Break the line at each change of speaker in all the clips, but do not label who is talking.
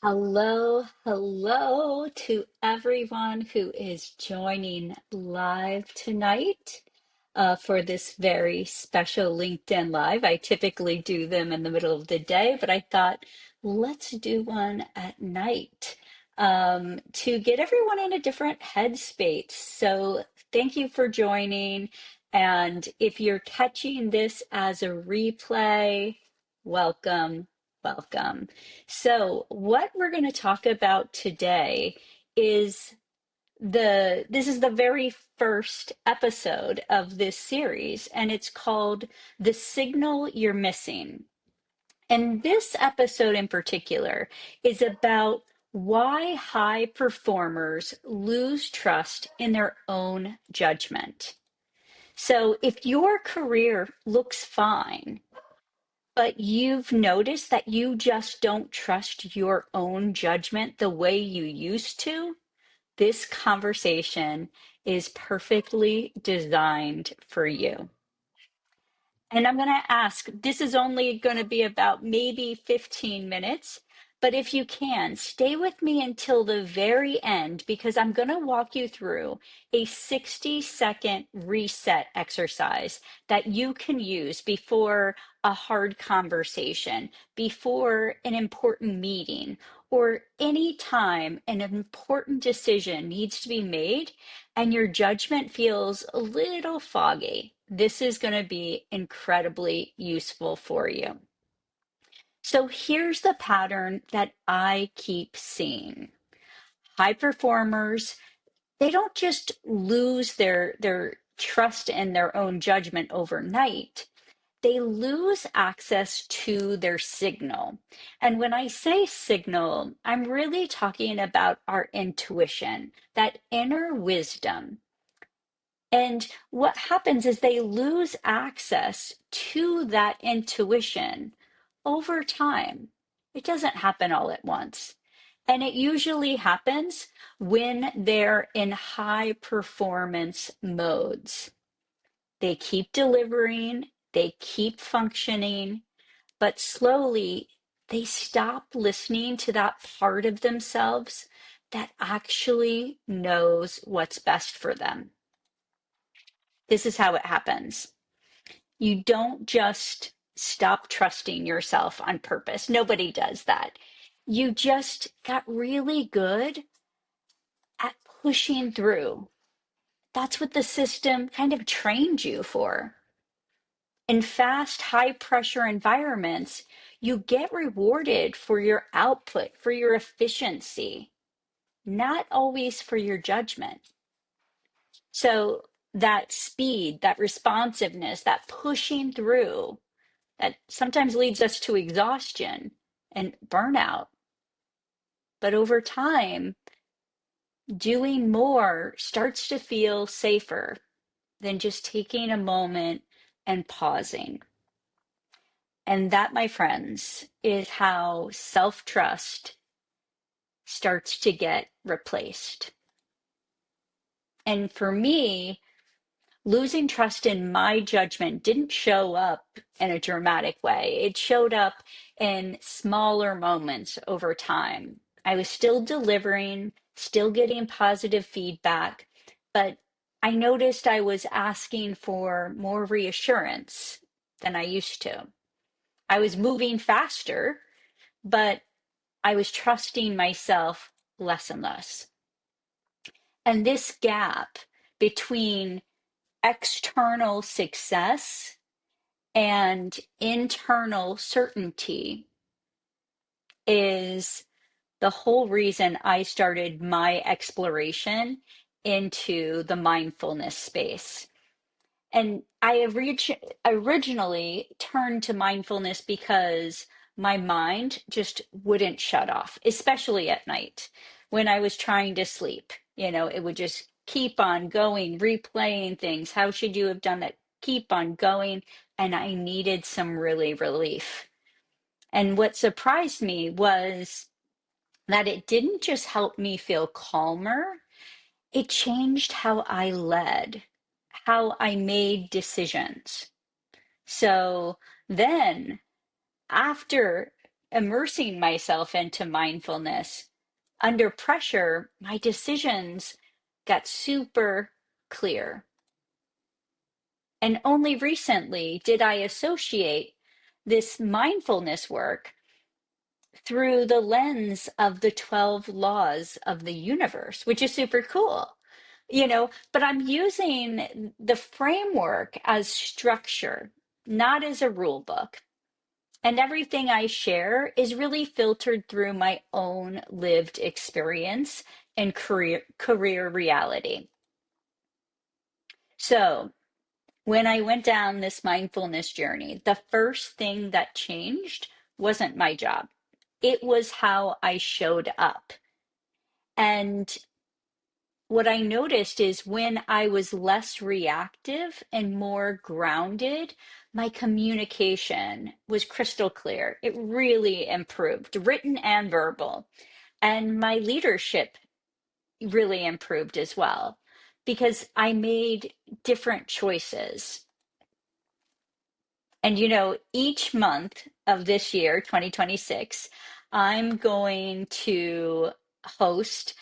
Hello to everyone who is joining live tonight for this very special LinkedIn Live. I typically do them in the middle of the day, but I thought let's do one at night to get everyone in a different headspace. So thank you for joining. And if you're catching this as a replay, welcome, welcome. So, what we're going to talk about today is this is the very first episode of this series, and it's called The Signal You're Missing. And this episode in particular is about why high performers lose trust in their own judgment. So, if your career looks fine, but you've noticed that you just don't trust your own judgment the way you used to. This conversation is perfectly designed for you. And I'm going to ask, this is only going to be about maybe 15 minutes, but if you can, stay with me until the very end because I'm going to walk you through a 60-second reset exercise that you can use before a hard conversation, before an important meeting, or any time an important decision needs to be made and your judgment feels a little foggy. This is going to be incredibly useful for you. So here's the pattern that I keep seeing. High performers, they don't just lose their trust in their own judgment overnight. They lose access to their signal. And when I say signal, I'm really talking about our intuition, that inner wisdom. And what happens is they lose access to that intuition over time. It doesn't happen all at once. And it usually happens when they're in high performance modes. They keep delivering, they keep functioning, but slowly they stop listening to that part of themselves that actually knows what's best for them. This is how it happens. You don't just stop trusting yourself on purpose. Nobody does that. You just got really good at pushing through. That's what the system kind of trained you for. In fast, high pressure environments, you get rewarded for your output, for your efficiency, not always for your judgment. So that speed, that responsiveness, that pushing through, that sometimes leads us to exhaustion and burnout. But over time, doing more starts to feel safer than just taking a moment and pausing. And that, my friends, is how self-trust starts to get replaced. And for me, losing trust in my judgment didn't show up in a dramatic way. It showed up in smaller moments over time. I was still delivering, still getting positive feedback, but I noticed I was asking for more reassurance than I used to. I was moving faster, but I was trusting myself less and less. And this gap between external success and internal certainty is the whole reason I started my exploration into the mindfulness space. And originally turned to mindfulness because my mind just wouldn't shut off, especially at night when I was trying to sleep. It would just keep on going, replaying things. How should you have done that? Keep on going. And I needed some really relief. And what surprised me was that it didn't just help me feel calmer, it changed how I led, how I made decisions. So then, after immersing myself into mindfulness, under pressure, my decisions got super clear. And only recently did I associate this mindfulness work through the lens of the 12 laws of the universe, which is super cool. But I'm using the framework as structure, not as a rule book. And everything I share is really filtered through my own lived experience and career reality. So, when I went down this mindfulness journey, the first thing that changed wasn't my job. It was how I showed up. And what I noticed is when I was less reactive and more grounded, my communication was crystal clear. It really improved, written and verbal. And my leadership really improved as well because I made different choices. And each month of this year, 2026, I'm going to host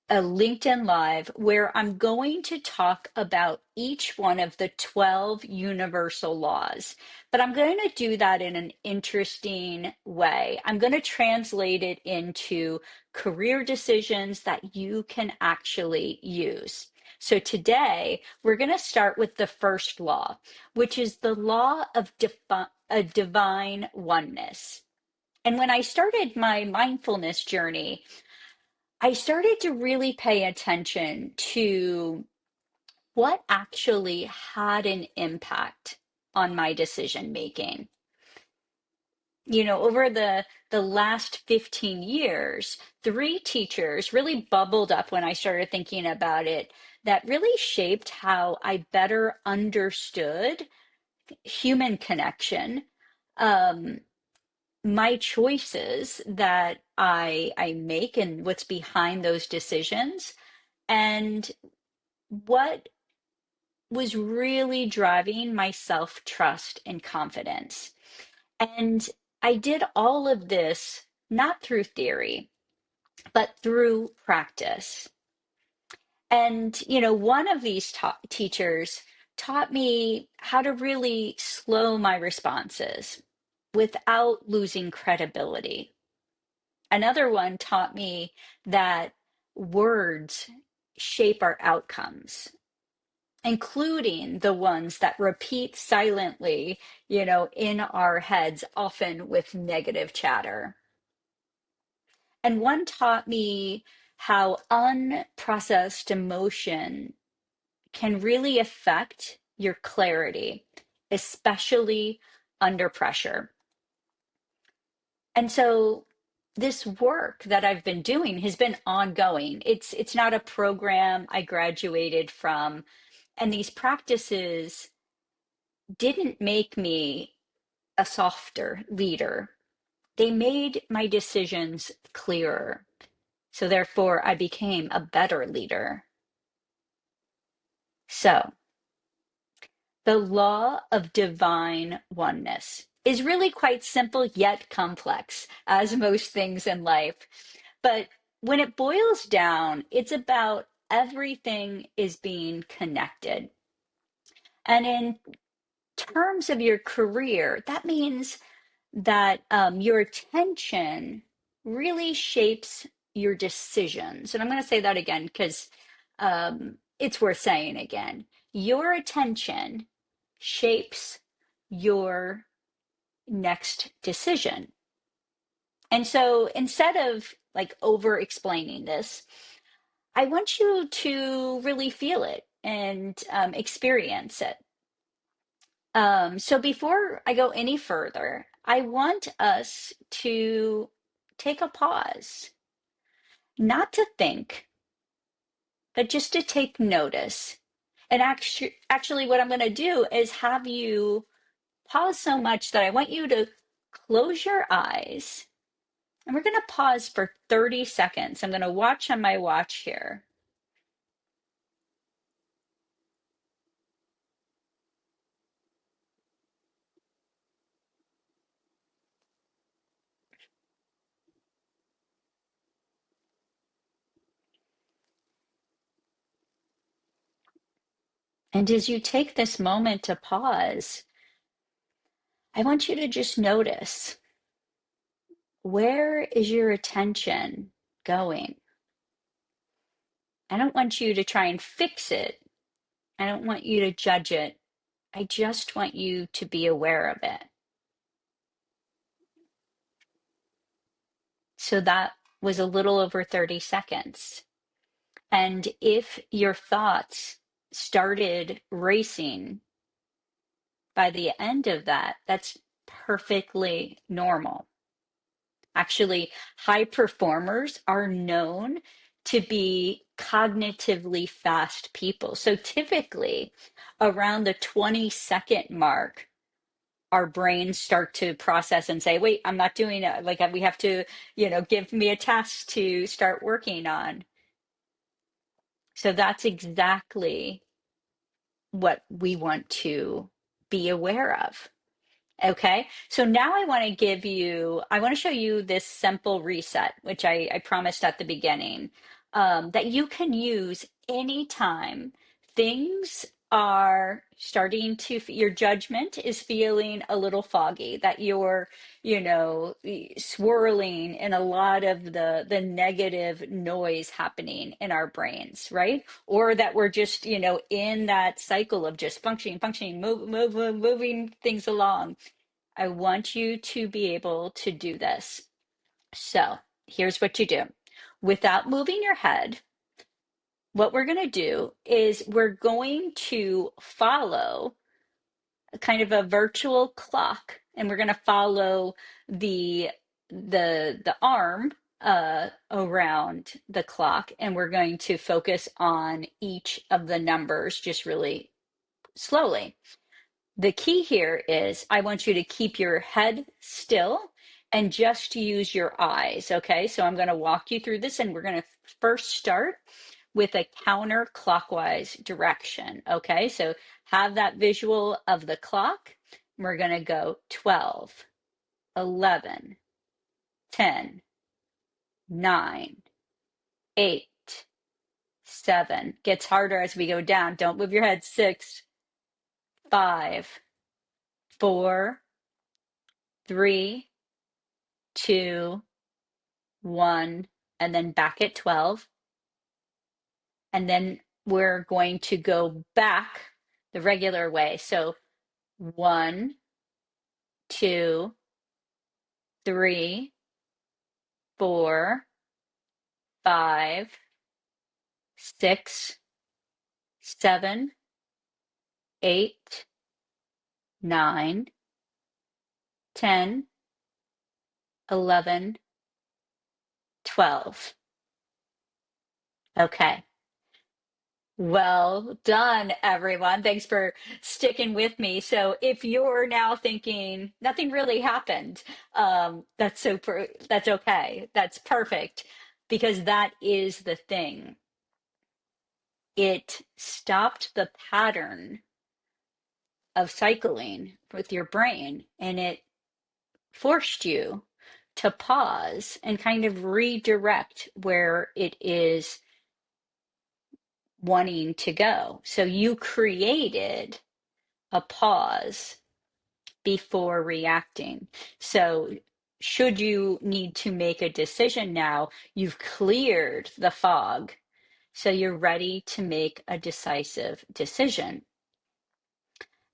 a LinkedIn Live where I'm going to talk about each one of the 12 universal laws. But I'm going to do that in an interesting way. I'm going to translate it into career decisions that you can actually use. So today, we're going to start with the first law, which is the law of a divine oneness. And when I started my mindfulness journey, I started to really pay attention to what actually had an impact on my decision making. Over the last 15 years, three teachers really bubbled up when I started thinking about it that really shaped how I better understood human connection, um, my choices that I make and what's behind those decisions, and what was really driving my self trust and confidence. And I did all of this not through theory, but through practice. And, one of these teachers taught me how to really slow my responses without losing credibility. Another one taught me that words shape our outcomes, including the ones that repeat silently, in our heads, often with negative chatter. And one taught me how unprocessed emotion can really affect your clarity, especially under pressure. And so this work that I've been doing has been ongoing. It's not a program I graduated from, and these practices didn't make me a softer leader. They made my decisions clearer. So therefore, I became a better leader. So, the law of divine oneness is really quite simple yet complex, as most things in life. But when it boils down, it's about everything is being connected. And in terms of your career, that means that your attention really shapes your decisions. And I'm going to say that again because it's worth saying again. Your attention shapes your next decision. And so instead of like over explaining this, I want you to really feel it and experience it. So before I go any further, I want us to take a pause, not to think, but just to take notice. And actually, what I'm going to do is have you pause so much that I want you to close your eyes. And we're going to pause for 30 seconds. I'm going to watch on my watch here. And as you take this moment to pause, I want you to just notice, where is your attention going? I don't want you to try and fix it. I don't want you to judge it. I just want you to be aware of it. So that was a little over 30 seconds. And if your thoughts started racing by the end of that, that's perfectly normal. Actually, high performers are known to be cognitively fast people. So typically, around the 20-second mark, our brains start to process and say, wait, I'm not doing it. Like, we have to, give me a task to start working on. So that's exactly what we want to be aware of. Okay, so now I want to show you this simple reset, which I promised at the beginning, that you can use anytime things are starting to, your judgment is feeling a little foggy, that you're, swirling in a lot of the negative noise happening in our brains, right? Or that we're just, in that cycle of just functioning, moving things along. I want you to be able to do this. So here's what you do. Without moving your head, what we're going to do is we're going to follow a kind of a virtual clock, and we're going to follow the the arm around the clock, and we're going to focus on each of the numbers just really slowly. The key here is I want you to keep your head still and just use your eyes. Okay, so I'm going to walk you through this, and we're going to first start with a counterclockwise direction. Okay, so have that visual of the clock. We're going to go 12, 11, 10, 9, 8, 7. Gets harder as we go down. Don't move your head. 6, 5, 4, 3, 2, 1, and then back at 12. And then we're going to go back the regular way. So 1, 2, 3, 4, 5, 6, 7, 8, 9, 10, 11, 12. Okay. Well done, everyone. Thanks for sticking with me. So if you're now thinking nothing really happened, that's okay. That's perfect, because that is the thing. It stopped the pattern of cycling with your brain, and it forced you to pause and kind of redirect where it is wanting to go. So you created a pause before reacting. So should you need to make a decision now, you've cleared the fog. So you're ready to make a decisive decision.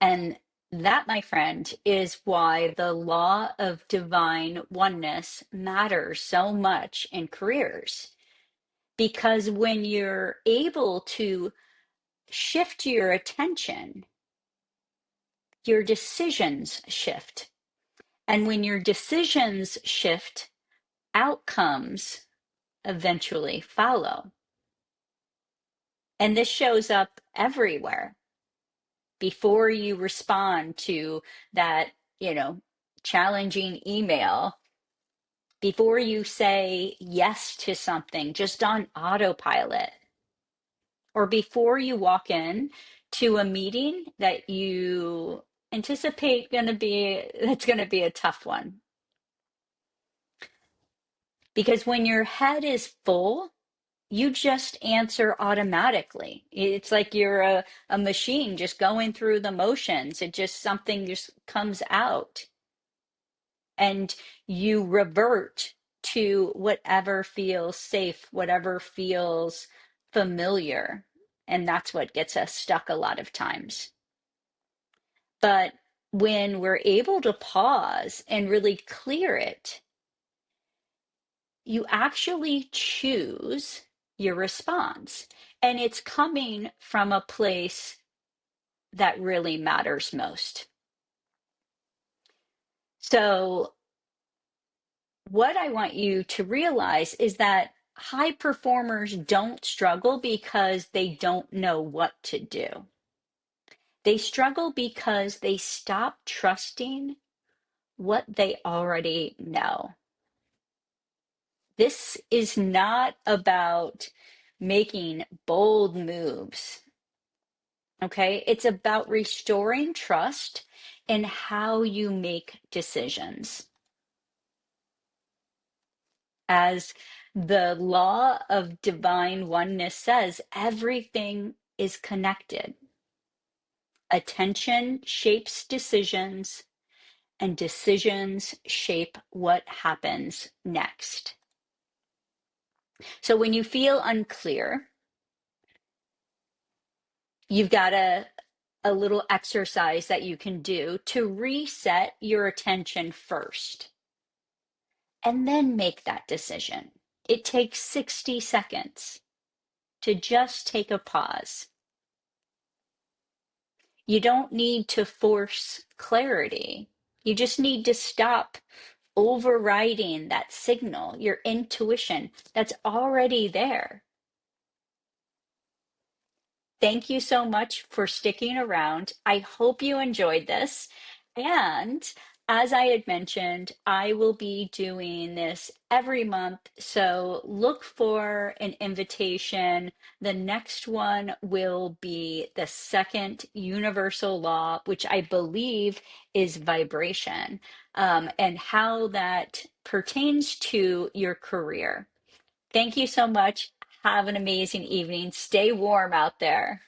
And that, my friend, is why the law of divine oneness matters so much in careers. Because when you're able to shift your attention, your decisions shift. And when your decisions shift, outcomes eventually follow. And this shows up everywhere. Before you respond to that, challenging email, before you say yes to something just on autopilot, or before you walk in to a meeting that you anticipate that's going to be a tough one. Because when your head is full, you just answer automatically. It's like you're a machine just going through the motions. It just something just comes out and you revert to whatever feels safe, whatever feels familiar. And that's what gets us stuck a lot of times. But when we're able to pause and really clear it, you actually choose your response. And it's coming from a place that really matters most. So, what I want you to realize is that high performers don't struggle because they don't know what to do. They struggle because they stop trusting what they already know. This is not about making bold moves. Okay, it's about restoring trust in how you make decisions. As the law of divine oneness says, everything is connected. Attention shapes decisions, and decisions shape what happens next. So when you feel unclear, you've got a little exercise that you can do to reset your attention first and then make that decision. It takes 60 seconds to just take a pause. You don't need to force clarity. You just need to stop overriding that signal, your intuition that's already there. Thank you so much for sticking around. I hope you enjoyed this. And as I had mentioned, I will be doing this every month. So look for an invitation. The next one will be the second universal law, which I believe is vibration, and how that pertains to your career. Thank you so much. Have an amazing evening. Stay warm out there.